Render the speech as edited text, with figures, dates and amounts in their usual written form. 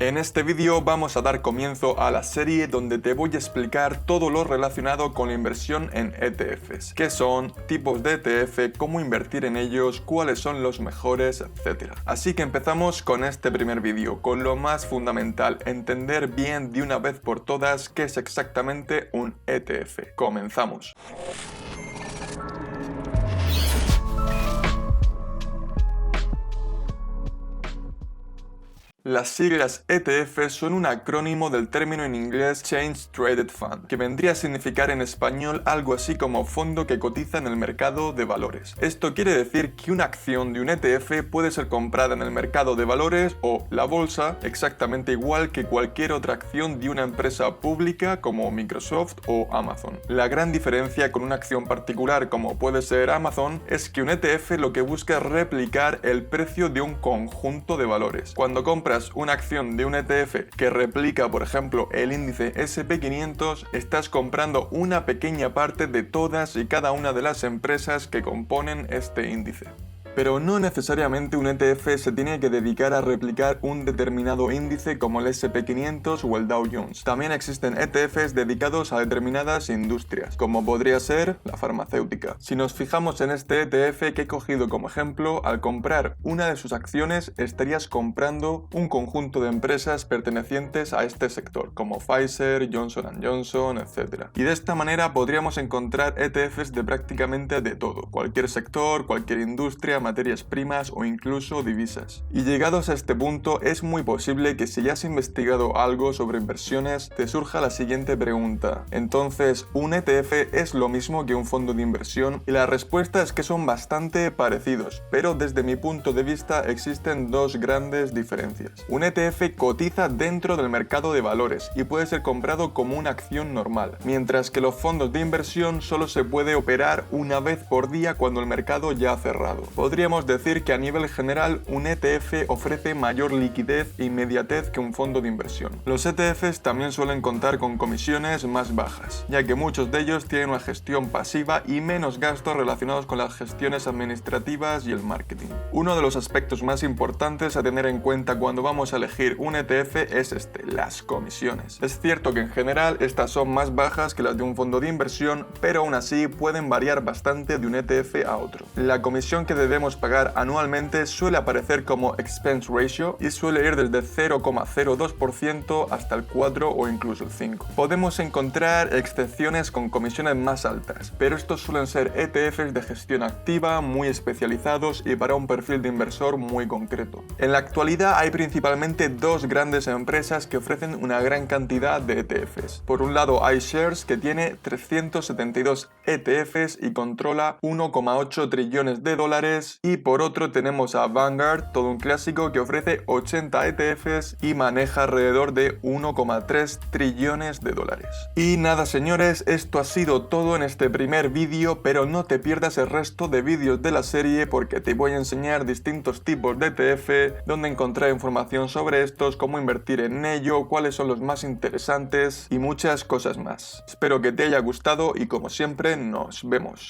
En este vídeo vamos a dar comienzo a la serie donde te voy a explicar todo lo relacionado con la inversión en ETFs, qué son, tipos de ETF, cómo invertir en ellos, cuáles son los mejores, etc. Así que empezamos con este primer vídeo, con lo más fundamental, entender bien de una vez por todas qué es exactamente un ETF. Comenzamos. Las siglas ETF son un acrónimo del término en inglés Exchange Traded Fund, que vendría a significar en español algo así como fondo que cotiza en el mercado de valores. Esto quiere decir que una acción de un ETF puede ser comprada en el mercado de valores o la bolsa exactamente igual que cualquier otra acción de una empresa pública como Microsoft o Amazon. La gran diferencia con una acción particular como puede ser Amazon es que un ETF lo que busca es replicar el precio de un conjunto de valores. Cuando compras una acción de un ETF que replica, por ejemplo, el índice SP500, estás comprando una pequeña parte de todas y cada una de las empresas que componen este índice. Pero no necesariamente un ETF se tiene que dedicar a replicar un determinado índice como el SP500 o el Dow Jones. También existen ETFs dedicados a determinadas industrias, como podría ser la farmacéutica. Si nos fijamos en este ETF que he cogido como ejemplo, al comprar una de sus acciones estarías comprando un conjunto de empresas pertenecientes a este sector, como Pfizer, Johnson & Johnson, etc. Y de esta manera podríamos encontrar ETFs de prácticamente de todo, cualquier sector, cualquier industria, materias primas o incluso divisas. Y llegados a este punto es muy posible que si ya has investigado algo sobre inversiones te surja la siguiente pregunta. Entonces, ¿un ETF es lo mismo que un fondo de inversión? Y la respuesta es que son bastante parecidos, pero desde mi punto de vista existen dos grandes diferencias. Un ETF cotiza dentro del mercado de valores y puede ser comprado como una acción normal, mientras que los fondos de inversión solo se puede operar una vez por día cuando el mercado ya ha cerrado. Podríamos decir que a nivel general un ETF ofrece mayor liquidez e inmediatez que un fondo de inversión. Los ETFs también suelen contar con comisiones más bajas, ya que muchos de ellos tienen una gestión pasiva y menos gastos relacionados con las gestiones administrativas y el marketing. Uno de los aspectos más importantes a tener en cuenta cuando vamos a elegir un ETF es las comisiones. Es cierto que en general estas son más bajas que las de un fondo de inversión, pero aún así pueden variar bastante de un ETF a otro. La comisión que debemos pagar anualmente suele aparecer como expense ratio y suele ir desde 0,02% hasta el 4 o incluso el 5. Podemos encontrar excepciones con comisiones más altas, pero estos suelen ser ETFs de gestión activa, muy especializados y para un perfil de inversor muy concreto. En la actualidad hay principalmente dos grandes empresas que ofrecen una gran cantidad de ETFs. Por un lado iShares, que tiene 372 ETFs y controla 1,8 trillones de dólares, y por otro tenemos a Vanguard, todo un clásico que ofrece 80 ETFs y maneja alrededor de 1,3 trillones de dólares. Y nada señores, esto ha sido todo en este primer vídeo, pero no te pierdas el resto de vídeos de la serie porque te voy a enseñar distintos tipos de ETF, dónde encontrar información sobre estos, cómo invertir en ello, cuáles son los más interesantes y muchas cosas más. Espero que te haya gustado y como siempre nos vemos.